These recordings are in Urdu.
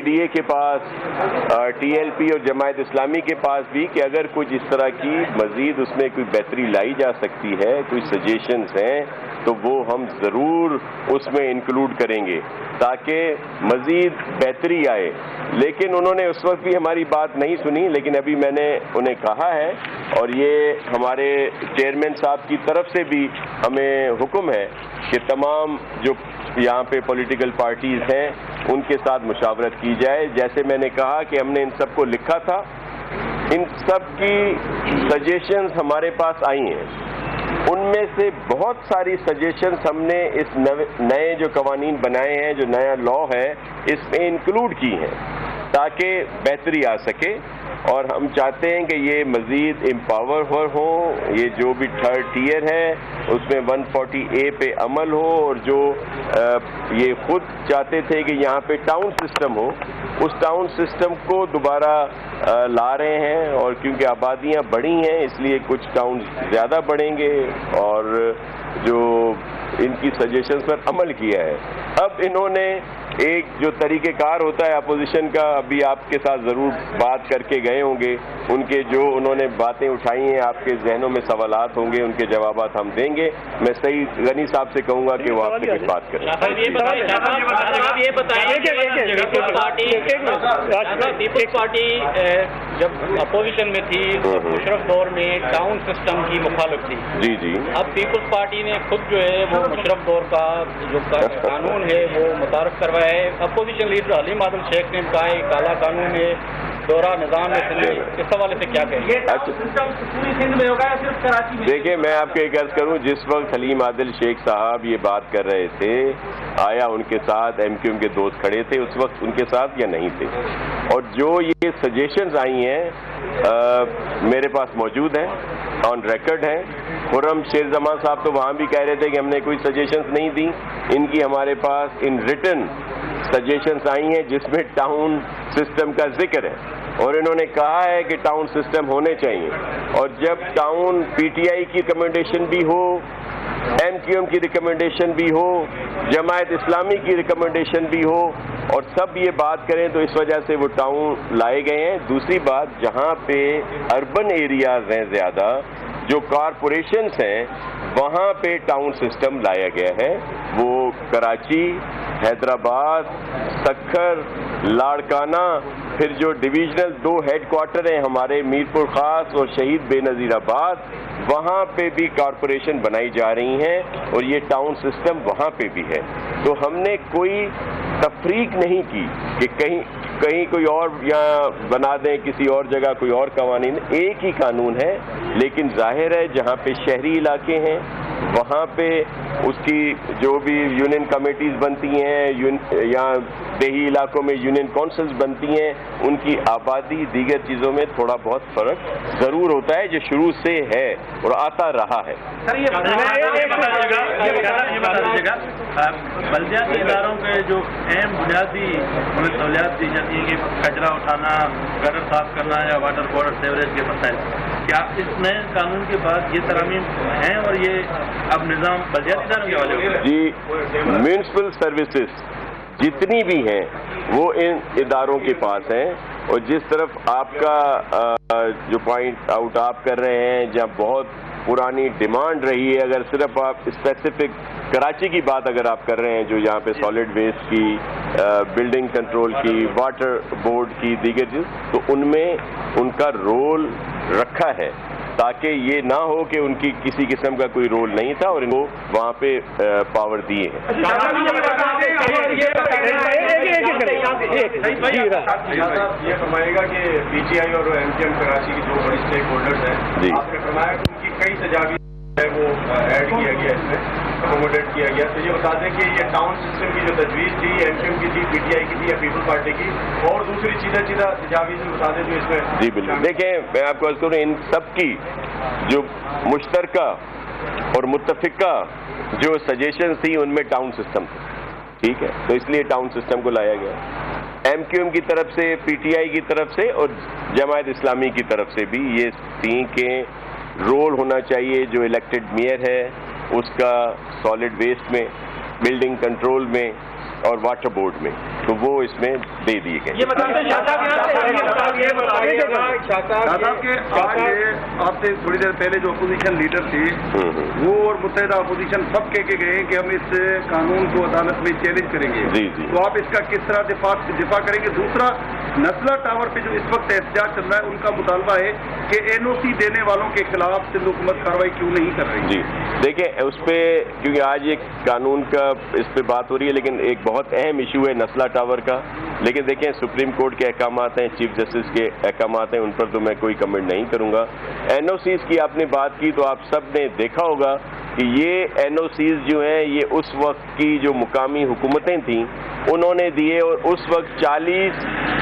ڈی اے کے پاس، ٹی ایل پی اور جماعت اسلامی کے پاس بھی کہ اگر کچھ اس طرح کی مزید اس میں کوئی بہتری لائی جا سکتی ہے، کوئی سجیشنز ہیں تو وہ ہم ضرور اس میں انکلوڈ کریں گے تاکہ مزید بہتری آئے. لیکن انہوں نے اس وقت بھی ہماری بات نہیں سنی، لیکن ابھی میں نے انہیں کہا ہے اور یہ ہمارے چیئرمین صاحب کی طرف سے بھی ہمیں حکم ہے کہ تمام جو یہاں پہ پولیٹیکل پارٹیز ہیں ان کے ساتھ مشاورت کی جائے. جیسے میں نے کہا کہ ہم نے ان سب کو لکھا تھا، ان سب کی سجیشنز ہمارے پاس آئی ہیں. ان میں سے بہت ساری سجیشنز ہم نے اس نئے جو قوانین بنائے ہیں، جو نیا لا ہے، اس میں انکلوڈ کی ہیں تاکہ بہتری آ سکے. اور ہم چاہتے ہیں کہ یہ مزید امپاور ہوں، یہ جو بھی تھرڈ ٹیئر ہے اس میں 140A پہ عمل ہو، اور جو یہ خود چاہتے تھے کہ یہاں پہ ٹاؤن سسٹم ہو، اس ٹاؤن سسٹم کو دوبارہ لا رہے ہیں. اور کیونکہ آبادیاں بڑھی ہیں اس لیے کچھ ٹاؤن زیادہ بڑھیں گے، اور جو ان کی سجیشنز پر عمل کیا ہے. اب انہوں نے ایک جو طریقہ کار ہوتا ہے اپوزیشن کا، ابھی آپ کے ساتھ ضرور بات کر کے گئے ہوں گے، ان کے جو انہوں نے باتیں اٹھائی ہیں آپ کے ذہنوں میں سوالات ہوں گے، ان کے جوابات ہم دیں گے. میں سعید غنی صاحب سے کہوں گا کہ وہ آپ سے کچھ بات کریں. یہ بتائیں پیپلز پارٹی جب اپوزیشن میں تھی مشرف دور میں ٹاؤن سسٹم کی مخالف تھی. جی جی. اب پیپلز پارٹی نے خود جو ہے وہ مشرف دور کا جو قانون ہے وہ متعارف کروایا ہے. اپوزیشن لیڈر حلیم عادل شیخ نے کہا ہے کالا قانون ہے، دورہ نظام ہے. اس حوالے سے کیا کہیں گے؟ پوری سندھ میں ہوگا یا صرف کراچی میں؟ دیکھیں، میں آپ کو ایک عرض کروں، جس وقت حلیم عادل شیخ صاحب یہ بات کر رہے تھے، آیا ان کے ساتھ ایم کیو ایم کے دوست کھڑے تھے اس وقت ان کے ساتھ یا نہیں تھے؟ اور جو یہ سجیشنز آئی ہیں میرے پاس موجود ہیں، آن ریکارڈ ہیں. خرم شیر زمان صاحب تو وہاں بھی کہہ رہے تھے کہ ہم نے کوئی سجیشنز نہیں دی. ان کی ہمارے پاس ان ریٹن سجیشنز آئی ہیں جس میں ٹاؤن سسٹم کا ذکر ہے، اور انہوں نے کہا ہے کہ ٹاؤن سسٹم ہونے چاہیے. اور جب ٹاؤن پی ٹی آئی کی ریکمنڈیشن بھی ہو، ایم کیو ایم کی ریکمنڈیشن بھی ہو، جماعت اسلامی کی ریکمنڈیشن بھی ہو، اور سب یہ بات کریں تو اس وجہ سے وہ ٹاؤن لائے گئے ہیں. دوسری بات، جہاں پہ اربن ایریاز ہیں زیادہ، جو کارپوریشنز ہیں، وہاں پہ ٹاؤن سسٹم لایا گیا ہے. وہ کراچی، حیدرآباد، سکھر، لاڑکانہ، پھر جو ڈویژنل 2 ہیڈ کوارٹر ہیں ہمارے میرپور خاص اور شہید بے نظیر آباد، وہاں پہ بھی کارپوریشن بنائی جا رہی ہیں، اور یہ ٹاؤن سسٹم وہاں پہ بھی ہے. تو ہم نے کوئی تفریق نہیں کی کہ کہیں کوئی اور یہاں بنا دیں، کسی اور جگہ کوئی اور قوانین. ایک ہی قانون ہے، لیکن ظاہر ہے جہاں پہ شہری علاقے ہیں وہاں پہ اس کی جو بھی یونین کمیٹیز بنتی ہیں یا دیہی علاقوں میں یونین کونسلز بنتی ہیں، ان کی آبادی دیگر چیزوں میں تھوڑا بہت فرق ضرور ہوتا ہے، جو شروع سے ہے اور آتا رہا ہے. بلدیاتی اداروں کے جو اہم بنیادی ہمیں سہولیات دی جاتی ہیں کہ کچرا اٹھانا، گٹر صاف کرنا یا واٹر بورڈ سیوریج کے مسائل، کیا اس نئے قانون کے بعد یہ ترامیم ہیں اور یہ اب نظام بلدیاتی اداروں کے حوالے ہوگا؟ جی، میونسپل سروسز جتنی بھی ہیں وہ ان اداروں کے پاس ہیں. اور جس طرف آپ کا جو پوائنٹ آؤٹ آپ کر رہے ہیں، جہاں بہت پرانی ڈیمانڈ رہی ہے، اگر صرف آپ اسپیسیفک کراچی کی بات اگر آپ کر رہے ہیں، جو یہاں پہ سالڈ ویسٹ کی، بلڈنگ کنٹرول کی، واٹر بورڈ کی، دیگر چیز، تو ان میں ان کا رول رکھا ہے تاکہ یہ نہ ہو کہ ان کی کسی قسم کا کوئی رول نہیں تھا اور ان کو وہاں پہ پاور دیے ہیں. یہ فرمائے گا کہ پی ٹی آئی اور ایم کیو ایم کراچی کی جو بڑی اسٹیک ہولڈرز ہیں، آپ نے فرمایا کہ ان کی کئی تجاویز ہے وہ ایڈ کیا گیا، اس میں اکوموڈیٹ کیا گیا. تو یہ بتا دیں کہ یہ ٹاؤن سسٹم کی جو تجویز تھی، ایم کیو ایم کی تھی، پی ٹی آئی کی تھی یا پیپل پارٹی کی، اور دوسری چیزیں تجاویز بتا دیں جو اس میں. جی بالکل. دیکھیں، میں آپ کو عرض کروں، ان سب کی جو مشترکہ اور متفقہ جو سجیشنز تھی ان میں ٹاؤن سسٹم تھا. ٹھیک ہے، تو اس لیے ٹاؤن سسٹم کو لایا گیا. ایم کیو ایم کی طرف سے، پی ٹی آئی کی طرف سے اور جماعت اسلامی کی طرف سے بھی یہ تھی کہ رول ہونا چاہیے جو الیکٹڈ میئر ہے اس کا سالڈ ویسٹ میں، بلڈنگ کنٹرول میں، اور واٹر بورڈ میں، تو وہ اس میں دے دیے گئے۔ یہ بتائیے آپ سے تھوڑی دیر پہلے جو اپوزیشن لیڈر تھے وہ اور متحدہ اپوزیشن سب کہہ کے گئے کہ ہم اس قانون کو عدالت میں چیلنج کریں گے، تو آپ اس کا کس طرح دفاع کریں گے؟ دوسرا، نسلا ٹاور پہ جو اس وقت احتجاج چل رہا ہے ان کا مطالبہ ہے کہ NOC دینے والوں کے خلاف سندھ حکومت کارروائی کیوں نہیں کر رہی؟ جی دیکھیں، اس پہ کیونکہ آج ایک قانون کا اس پہ بات ہو رہی ہے، لیکن ایک بہت اہم ایشو ہے نسلا ٹاور کا، لیکن دیکھیں سپریم کورٹ کے احکامات ہیں، چیف جسٹس کے احکامات ہیں، ان پر تو میں کوئی کمنٹ نہیں کروں گا۔ NOCs کی آپ نے بات کی تو آپ سب نے دیکھا ہوگا کہ یہ NOCs جو ہیں یہ اس وقت کی جو مقامی حکومتیں تھیں انہوں نے دیے، اور اس وقت 40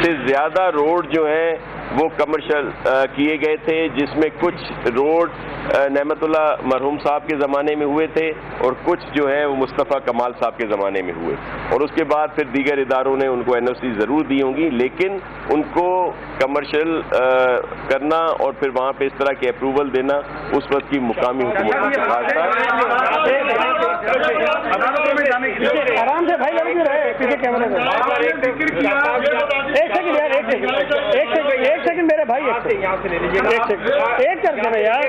سے زیادہ روڈ جو ہیں وہ کمرشل کیے گئے تھے، جس میں کچھ روڈ نعمت اللہ مرحوم صاحب کے زمانے میں ہوئے تھے اور کچھ جو ہے وہ مصطفیٰ کمال صاحب کے زمانے میں ہوئے، اور اس کے بعد پھر دیگر اداروں نے ان کو NOC ضرور دی ہوں گی، لیکن ان کو کمرشل کرنا اور پھر وہاں پہ اس طرح کے اپروول دینا اس وقت کی مقامی حکومت کا خاص تھا۔ آرام سے بھائی لڑ رہے پیچھے کیمرے میں، ایک سیکنڈ میرے بھائی، یہاں سے لے لیجیے ایک کر کے نا یار۔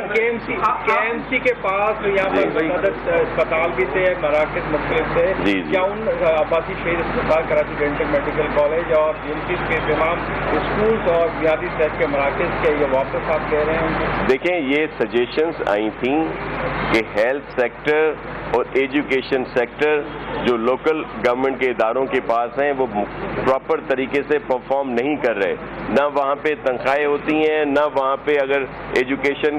KMC کے پاس یہاں پر اسپتال بھی تھے، مراکز مختلف تھے، کیا ان آبادی شہید اسپتال کراچی ڈینٹل میڈیکل کالج اور GMCs کے تمام اسکولس اور بنیادی صحت کے مراکز کے یہ واپس آپ کہہ رہے ہیں؟ دیکھیں یہ سجیشنز آئی تھیں کہ ہیلتھ سیکٹر اور ایجوکیشن سیکٹر جو لوکل گورنمنٹ کے اداروں کے پاس ہیں وہ پراپر طریقے سے پرفارم نہیں کر رہے، نہ وہاں پہ تنخواہیں ہوتی ہیں، نہ وہاں پہ اگر ایجوکیشن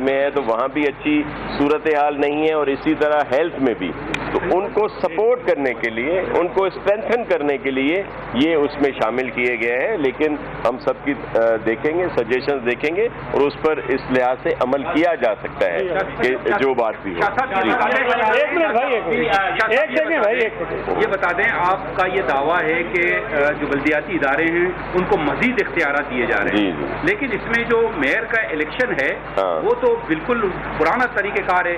میں ہے تو وہاں بھی اچھی صورتحال نہیں ہے، اور اسی طرح ہیلتھ میں بھی، تو ان کو سپورٹ کرنے کے لیے، ان کو اسٹرینتھن کرنے کے لیے یہ اس میں شامل کیے گئے ہیں، لیکن ہم سب کی دیکھیں گے، سجیشنز دیکھیں گے اور اس پر اس لحاظ سے عمل کیا جا سکتا ہے کہ جو بات بھی ہو۔ یہ بتا دیں، آپ کا یہ دعویٰ ہے کہ جو بلدیاتی ادارے ہیں ان کو مزید اختیارات دیے جا رہے ہیں، لیکن اس میں جو میئر کا الیکشن ہے وہ تو بالکل پرانا طریقہ کار ہے،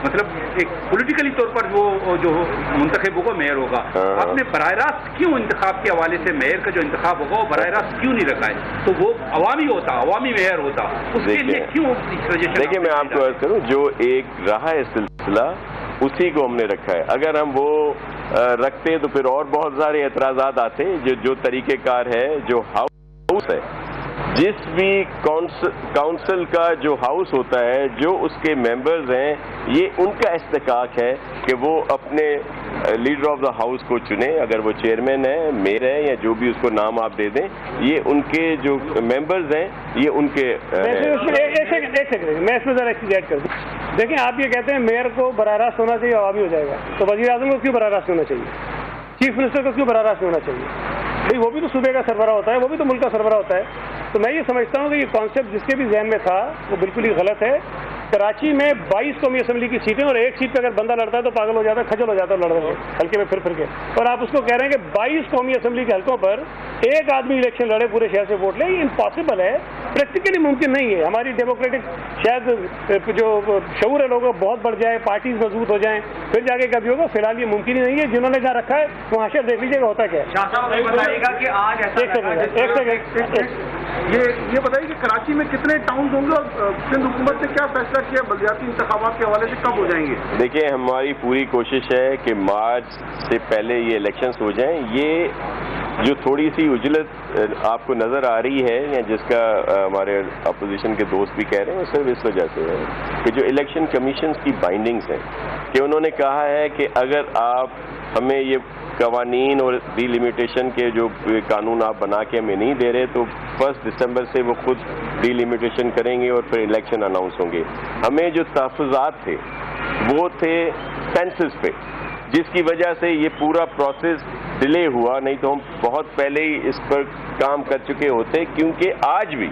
مطلب ایک پولیٹیکلی طور پر وہ جو منتخب ہوگا میئر ہوگا، آپ نے براہ راست کیوں انتخاب کے حوالے سے میئر کا جو انتخاب ہوگا وہ براہ راست کیوں نہیں رکھا ہے؟ تو وہ عوامی ہوتا، عوامی میئر ہوتا، اس کے لیے کیوں؟ دیکھیں میں آپ کو عرض کروں، جو ایک رہا ہے سلسلہ اسی کو ہم نے رکھا ہے، اگر ہم وہ رکھتے تو پھر اور بہت سارے اعتراضات آتے، جو طریقہ کار ہے، جو ہاؤس ہے، جس بھی کونسل کا جو ہاؤس ہوتا ہے، جو اس کے ممبرز ہیں، یہ ان کا استحقاق ہے کہ وہ اپنے لیڈر آف دا ہاؤس کو چنے، اگر وہ چیئرمین ہے، میئر ہے، یا جو بھی اس کو نام آپ دے دیں، یہ ان کے جو ممبرز ہیں یہ ان کے۔ ایک سیکنڈ میں اس میں ذرا ایک چیز ایڈ کر دوں۔ دیکھیں آپ یہ کہتے ہیں میئر کو براہ راست ہونا چاہیے، عوامی ہو جائے گا، تو وزیر اعظم کو کیوں براہ راست ہونا چاہیے؟ چیف منسٹر کو کیوں براہ راست ہونا چاہیے؟ بھائی وہ بھی تو صوبے کا سربراہ ہوتا ہے، وہ بھی تو ملک کا سربراہ ہوتا ہے۔ تو میں یہ سمجھتا ہوں کہ یہ کانسیپٹ جس کے بھی ذہن میں تھا وہ بالکل ہی غلط ہے۔ کراچی میں 22 قومی اسمبلی کی سیٹیں، اور ایک سیٹ پہ اگر بندہ لڑتا ہے تو پاگل ہو جاتا ہے، کھجل ہو جاتا ہے لڑنے میں، ہلکے میں پھر کے، اور آپ اس کو کہہ رہے ہیں کہ 22 قومی اسمبلی کے حلقوں پر ایک آدمی الیکشن لڑے، پورے شہر سے ووٹ لے، یہ امپاسبل ہے، پریکٹیکلی ممکن نہیں ہے۔ ہماری ڈیموکریٹک شاید جو شعور ہے لوگوں بہت بڑھ جائے، پارٹیز مضبوط ہو جائیں، پھر جا کے کبھی ہوگا، فی الحال یہ ممکن ہی نہیں ہے۔ جنہوں نے جہاں رکھا ہے وہاں شہر دیکھ لیجیے گا ہوتا کیا ہے۔ یہ بتائیے کہ کراچی میں کتنے ٹاؤنز ہوں گے اور سندھ حکومت نے کیا فیصلہ کیا بلدیاتی انتخابات کے حوالے سے کب ہو جائیں گے؟ دیکھیں ہماری پوری کوشش ہے کہ مارچ سے پہلے یہ الیکشنز ہو جائیں۔ یہ جو تھوڑی سی اجلت آپ کو نظر آ رہی ہے، یا جس کا ہمارے اپوزیشن کے دوست بھی کہہ رہے ہیں، وہ صرف اس وجہ سے ہے کہ جو الیکشن کمیشنز کی بائنڈنگز ہیں، کہ انہوں نے کہا ہے کہ اگر آپ ہمیں یہ قوانین اور ڈی لیمیٹیشن کے جو قانون آپ بنا کے ہمیں نہیں دے رہے، تو 1 دسمبر سے وہ خود ڈی لیمیٹیشن کریں گے اور پھر الیکشن اناؤنس ہوں گے۔ ہمیں جو تحفظات تھے وہ تھے سینسس پہ، جس کی وجہ سے یہ پورا پروسیس ڈیلے ہوا، نہیں تو ہم بہت پہلے ہی اس پر کام کر چکے ہوتے، کیونکہ آج بھی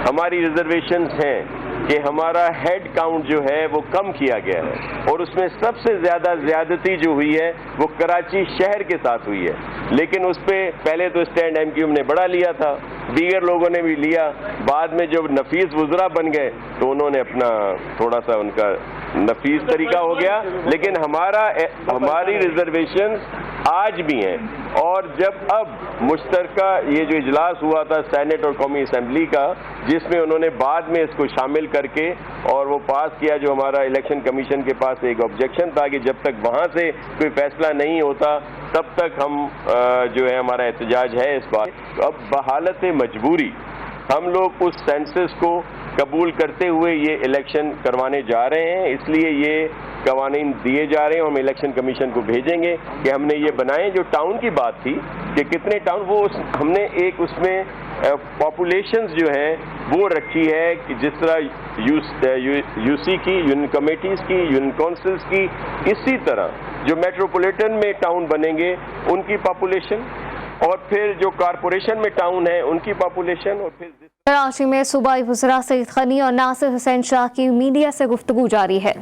ہماری ریزرویشنز ہیں کہ ہمارا ہیڈ کاؤنٹ جو ہے وہ کم کیا گیا ہے، اور اس میں سب سے زیادہ زیادتی جو ہوئی ہے وہ کراچی شہر کے ساتھ ہوئی ہے، لیکن اس پہ پہلے تو اسٹینڈ MQM نے بڑا لیا تھا، دیگر لوگوں نے بھی لیا، بعد میں جب نفیس وزراء بن گئے تو انہوں نے اپنا تھوڑا سا ان کا نفیس طریقہ ہو گیا، لیکن ہماری ریزرویشن آج بھی ہیں. اور جب اب مشترکہ یہ جو اجلاس ہوا تھا سینٹ اور قومی اسمبلی کا، جس میں انہوں نے بعد میں اس کو شامل کر کے اور وہ پاس کیا، جو ہمارا الیکشن کمیشن کے پاس ایک آبجیکشن تھا کہ جب تک وہاں سے کوئی فیصلہ نہیں ہوتا تب تک ہم جو ہے ہمارا احتجاج ہے اس بات. تو اب بحالت مجبوری ہم لوگ اس سینسس کو قبول کرتے ہوئے یہ الیکشن کروانے جا رہے ہیں. اس لیے یہ قوانین دیے جا رہے ہیں. ہم الیکشن کمیشن کو بھیجیں گے کہ ہم نے یہ بنائے. جو ٹاؤن کی بات تھی کہ کتنے ٹاؤن، وہ ہم نے ایک اس میں پاپولیشنز جو ہیں وہ رکھی ہے کہ جس طرح یو سی کی، یونین کمیٹیز کی، یونین کونسلز کی، اسی طرح جو میٹروپولیٹن میں ٹاؤن بنیں گے ان کی پاپولیشن، اور پھر جو کارپوریشن میں ٹاؤن ہے ان کی پاپولیشن. اور پھر کراچی میں صوبائی وزراء سعید غنی اور ناصر حسین شاہ کی میڈیا سے گفتگو جاری ہے.